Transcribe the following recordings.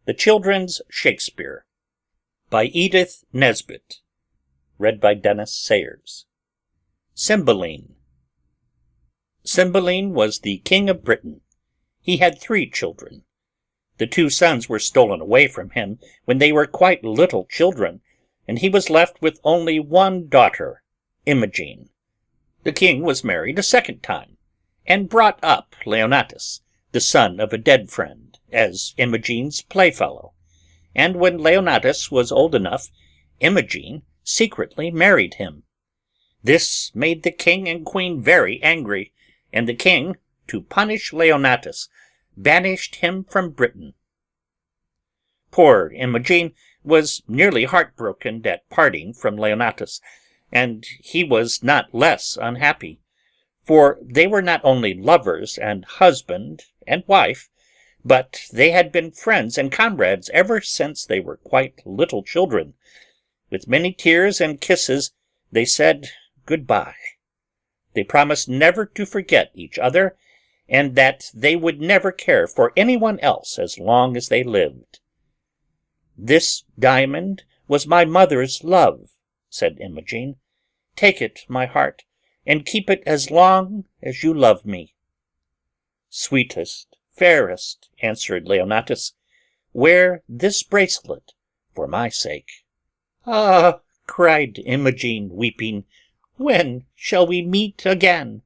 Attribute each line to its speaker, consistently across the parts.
Speaker 1: The Children's Shakespeare by Edith Nesbit. Read by Dennis Sayers. Cymbeline. Cymbeline was the king of Britain. He had 3 children. The 2 sons were stolen away from him when they were quite little children, and he was left with only 1 daughter, Imogen. The king was married a 2nd time, and brought up Leonatus, the son of a dead friend, as Imogen's playfellow, and when Leonatus was old enough, Imogen secretly married him. This made the king and queen very angry, and the king, to punish Leonatus, banished him from Britain. Poor Imogen was nearly heartbroken at parting from Leonatus, and he was not less unhappy, for they were not only lovers and husband and wife, but they had been friends and comrades ever since they were quite little children. With many tears and kisses they said good-bye. They promised never to forget each other, and that they would never care for anyone else as long as they lived. "This diamond was my mother's love," said Imogen. "Take it, my heart, and keep it as long as you love me." "Sweetest, fairest," answered Leonatus, "wear this bracelet for my sake." "Ah," cried Imogen, weeping, "when shall we meet again?"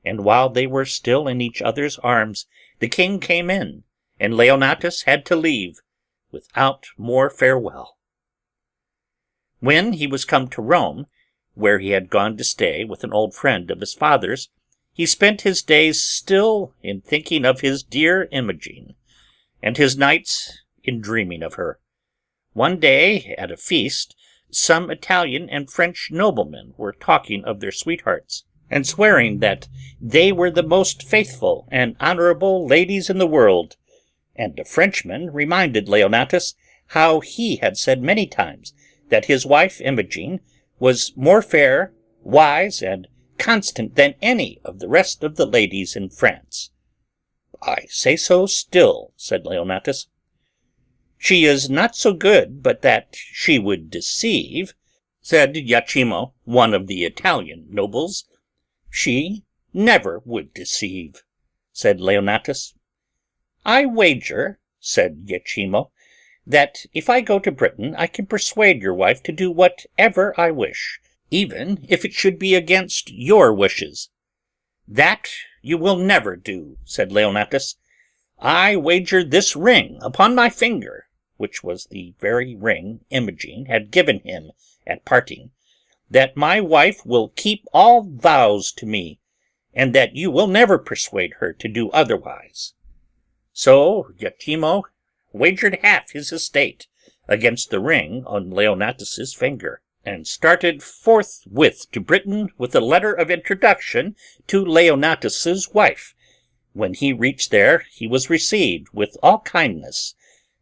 Speaker 1: And while they were still in each other's arms, the king came in, and Leonatus had to leave without more farewell. When he was come to Rome, where he had gone to stay with an old friend of his father's, he spent his days still in thinking of his dear Imogen, and his nights in dreaming of her. One day, at a feast, some Italian and French noblemen were talking of their sweethearts, and swearing that they were the most faithful and honorable ladies in the world, and a Frenchman reminded Leonatus how he had said many times that his wife Imogen was more fair, wise, and constant than any of the rest of the ladies in France. "I say so still," said Leonatus. "She is not so good but that she would deceive," said Iachimo, one of the Italian nobles. "She never would deceive," said Leonatus. "I wager," said Iachimo, "that if I go to Britain I can persuade your wife to do whatever I wish, even if it should be against your wishes." "That you will never do," said Leonatus. "I wager this ring upon my finger," which was the very ring Imogen had given him at parting, "that my wife will keep all vows to me, and that you will never persuade her to do otherwise." So Iachimo wagered half his estate against the ring on Leonatus's finger, and started forthwith to Britain with a letter of introduction to Leonatus's wife. When he reached there he was received with all kindness,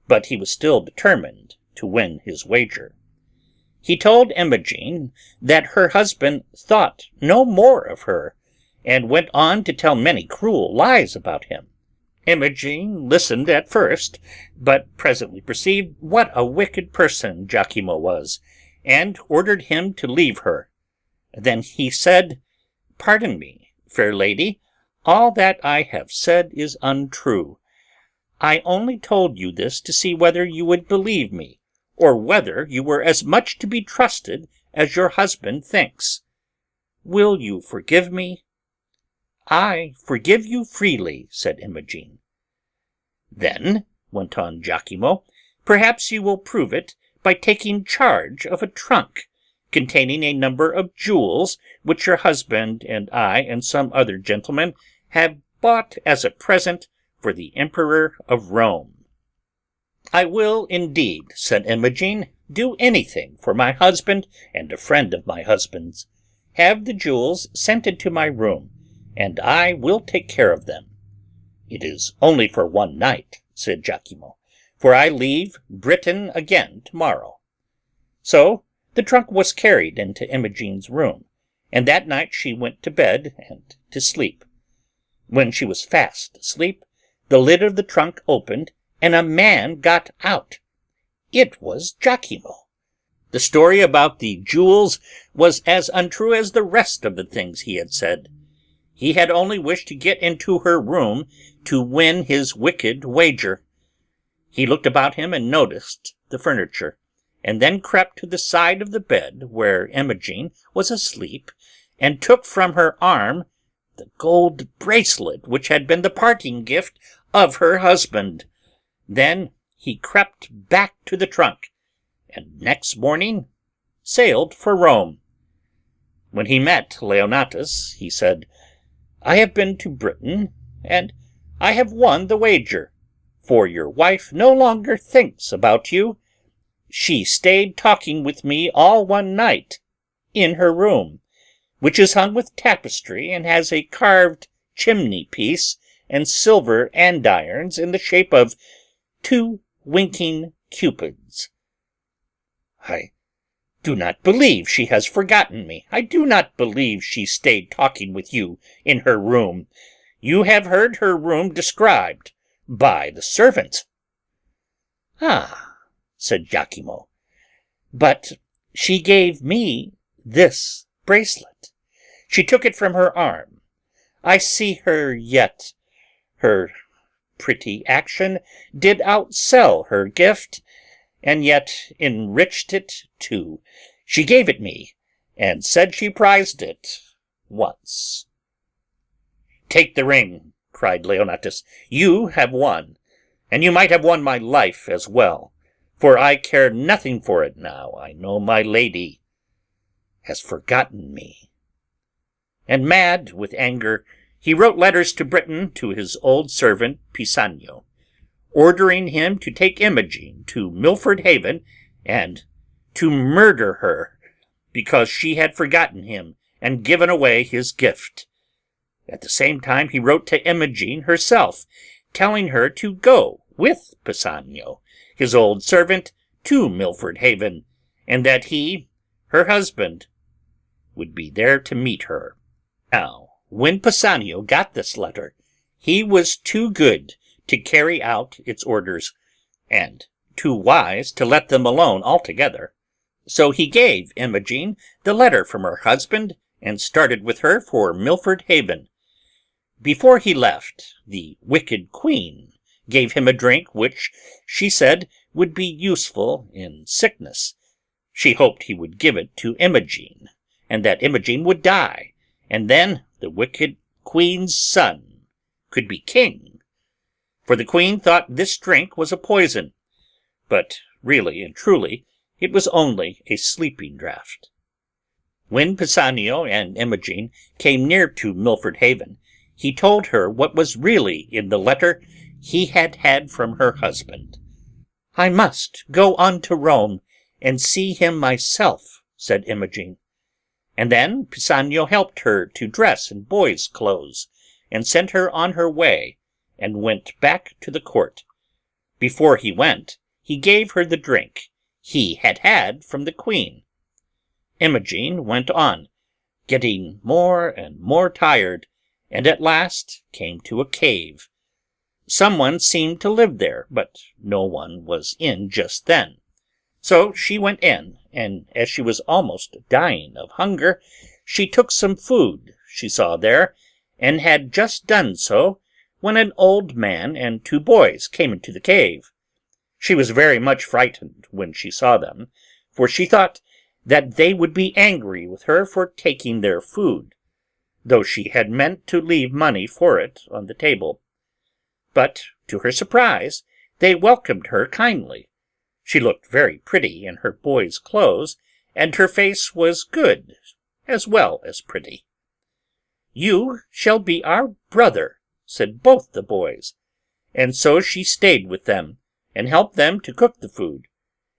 Speaker 1: but he was still determined to win his wager. He told Imogen that her husband thought no more of her, and went on to tell many cruel lies about him. Imogen listened at first, but presently perceived what a wicked person Iachimo was, and ordered him to leave her. Then he said, "Pardon me, fair lady, all that I have said is untrue. I only told you this to see whether you would believe me, or whether you were as much to be trusted as your husband thinks. Will you forgive me?" "I forgive you freely," said Imogen. "Then," went on Iachimo, "perhaps you will prove it by taking charge of a trunk containing a number of jewels which your husband and I and some other gentlemen have bought as a present for the Emperor of Rome." "I will indeed," said Imogen, "do anything for my husband and a friend of my husband's. Have the jewels sent into my room, and I will take care of them." "It is only for one night," said Iachimo, "for I leave Britain again tomorrow." So the trunk was carried into Imogen's room, and that night she went to bed and to sleep. When she was fast asleep, the lid of the trunk opened, and a man got out. It was Giacomo. The story about the jewels was as untrue as the rest of the things he had said. He had only wished to get into her room to win his wicked wager. He looked about him and noticed the furniture, and then crept to the side of the bed where Imogen was asleep, and took from her arm the gold bracelet which had been the parting gift of her husband. Then he crept back to the trunk, and next morning sailed for Rome. When he met Leonatus, he said, "I have been to Britain, and I have won the wager, for your wife no longer thinks about you. She stayed talking with me all one night in her room, which is hung with tapestry and has a carved chimney-piece and silver andirons in the shape of 2 winking cupids. I do not believe she has forgotten me. I do not believe she stayed talking with you in her room. You have heard her room described by the servant." "Ah," said Giacomo, "but she gave me this bracelet. She took it from her arm. I see her yet. Her pretty action did outsell her gift, and yet enriched it too. She gave it me, and said she prized it once." "Take the ring," cried Leonatus. "You have won, and you might have won my life as well, for I care nothing for it now I know my lady has forgotten me." And mad with anger, he wrote letters to Britain to his old servant Pisanio, ordering him to take Imogen to Milford Haven and to murder her, because she had forgotten him and given away his gift. At the same time he wrote to Imogen herself, telling her to go with Pisanio, his old servant, to Milford Haven, and that he, her husband, would be there to meet her. Now, when Pisanio got this letter, he was too good to carry out its orders, and too wise to let them alone altogether. So he gave Imogen the letter from her husband, and started with her for Milford Haven. Before he left, the wicked queen gave him a drink which she said would be useful in sickness. She hoped he would give it to Imogen, and that Imogen would die, and then the wicked queen's son could be king. For the queen thought this drink was a poison, but really and truly it was only a sleeping draught. When Pisanio and Imogen came near to Milford Haven, he told her what was really in the letter he had had from her husband. "I must go on to Rome and see him myself," said Imogen. And then Pisanio helped her to dress in boy's clothes, and sent her on her way, and went back to the court. Before he went, he gave her the drink he had had from the queen. Imogen went on, getting more and more tired, and at last came to a cave. Someone seemed to live there, but no one was in just then. So she went in, and as she was almost dying of hunger, she took some food she saw there, and had just done so when an old man and 2 boys came into the cave. She was very much frightened when she saw them, for she thought that they would be angry with her for taking their food, though she had meant to leave money for it on the table. But, to her surprise, they welcomed her kindly. She looked very pretty in her boy's clothes, and her face was good as well as pretty. "You shall be our brother," said both the boys, and so she stayed with them, and helped them to cook the food,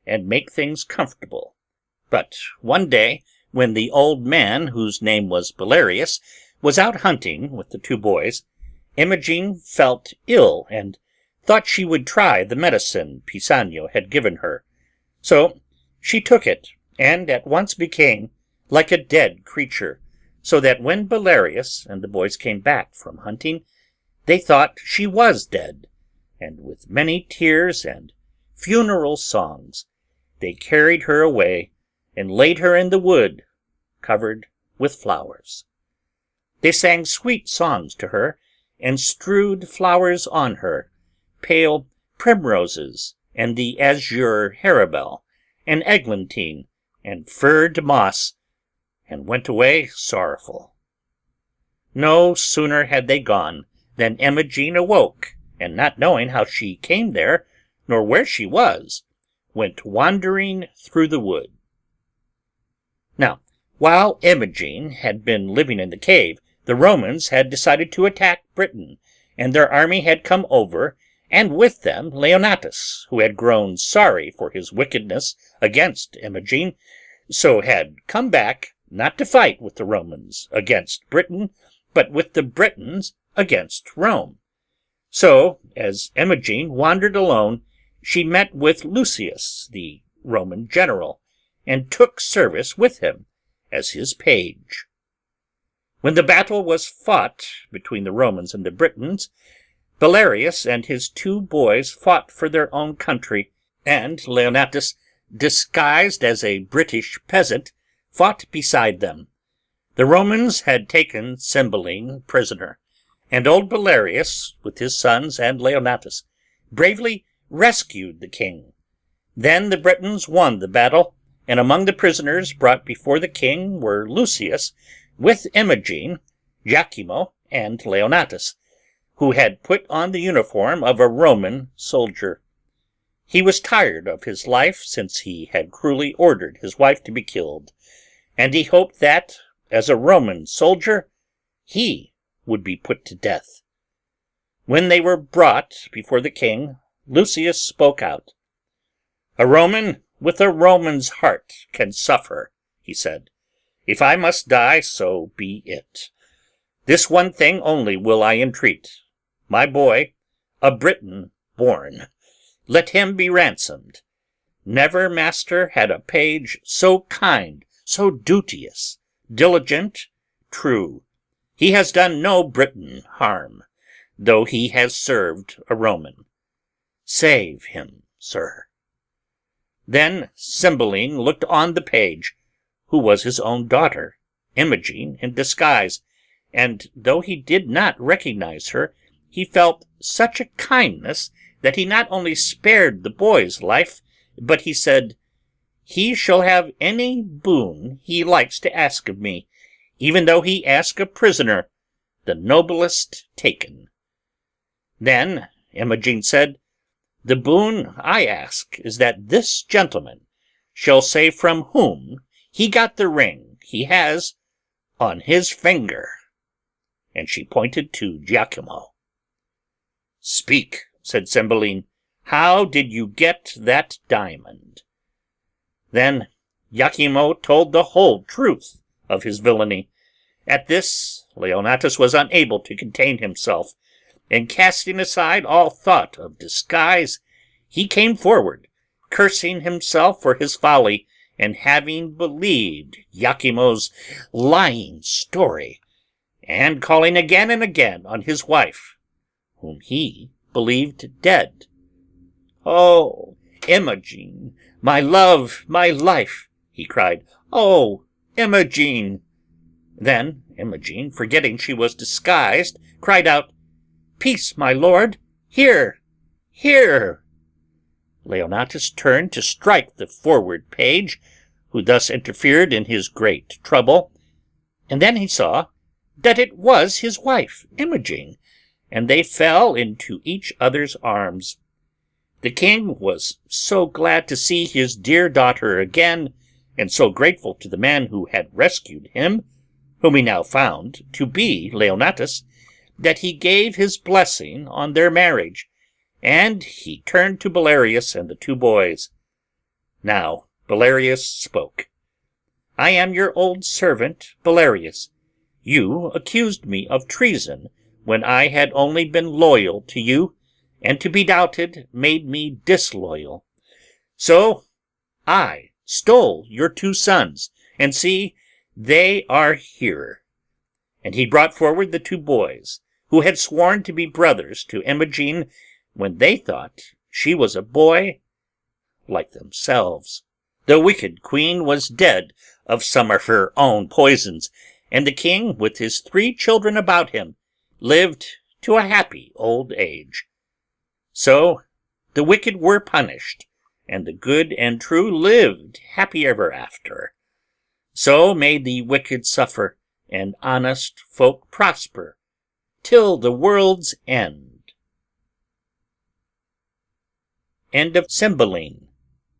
Speaker 1: and make things comfortable. But one day, when the old man, whose name was Belarius, was out hunting with the 2 boys, Imogen felt ill, and thought she would try the medicine Pisanio had given her. So she took it, and at once became like a dead creature, so that when Belarius and the boys came back from hunting, they thought she was dead, and with many tears and funeral songs they carried her away and laid her in the wood, covered with flowers. They sang sweet songs to her, and strewed flowers on her, pale primroses, and the azure harebell, and eglantine, and furred moss, and went away sorrowful. No sooner had they gone than Imogen awoke, and not knowing how she came there, nor where she was, went wandering through the wood. Now, while Imogen had been living in the cave, the Romans had decided to attack Britain, and their army had come over, and with them Leonatus, who had grown sorry for his wickedness against Imogen, so had come back not to fight with the Romans against Britain, but with the Britons against Rome. So, as Imogen wandered alone, she met with Lucius, the Roman general, and took service with him as his page. When the battle was fought between the Romans and the Britons, Belarius and his 2 boys fought for their own country, and Leonatus, disguised as a British peasant, fought beside them. The Romans had taken Cymbeline prisoner, and old Belarius, with his sons and Leonatus, bravely rescued the king. Then the Britons won the battle, and among the prisoners brought before the king were Lucius, with Imogen, Iachimo, and Leonatus, who had put on the uniform of a Roman soldier. He was tired of his life since he had cruelly ordered his wife to be killed, and he hoped that, as a Roman soldier, he would be put to death. When they were brought before the king, Lucius spoke out. "A Roman with a Roman's heart can suffer," he said. "If I must die, so be it. This one thing only will I entreat. My boy, a Briton born, let him be ransomed. Never master had a page so kind, so duteous, diligent, true. He has done no Briton harm, though he has served a Roman. Save him, sir." Then Cymbeline looked on the page, who was his own daughter, Imogen in disguise, and though he did not recognize her, he felt such a kindness that he not only spared the boy's life, but he said, "He shall have any boon he likes to ask of me, even though he ask a prisoner, the noblest taken." Then Imogen said, "The boon I ask is that this gentleman shall say from whom he got the ring he has on his finger." And she pointed to Iachimo. "Speak," said Cymbeline, "how did you get that diamond?" Then Iachimo told the whole truth of his villainy. At this Leonatus was unable to contain himself, and casting aside all thought of disguise, he came forward, cursing himself for his folly, and having believed Iachimo's lying story, and calling again and again on his wife, whom he believed dead. "Oh, Imogen, my love, my life!" he cried. "Oh, Imogen!" Then Imogen, forgetting she was disguised, cried out, "Peace, my lord! Here! Here!" Leonatus turned to strike the forward page, who thus interfered in his great trouble, and then he saw that it was his wife, Imogen, and they fell into each other's arms. The king was so glad to see his dear daughter again, and so grateful to the man who had rescued him, whom he now found to be Leonatus, that he gave his blessing on their marriage, and he turned to Belarius and the 2 boys. Now Belarius spoke. "I am your old servant Belarius. You accused me of treason when I had only been loyal to you, and to be doubted made me disloyal. So I stole your 2 sons, and see, they are here." And he brought forward the 2 boys, who had sworn to be brothers to Imogen when they thought she was a boy like themselves. The wicked queen was dead of some of her own poisons, and the king, with his 3 children about him, lived to a happy old age. So the wicked were punished, and the good and true lived happy ever after. So may the wicked suffer, and honest folk prosper, till the world's end. End of Cymbeline,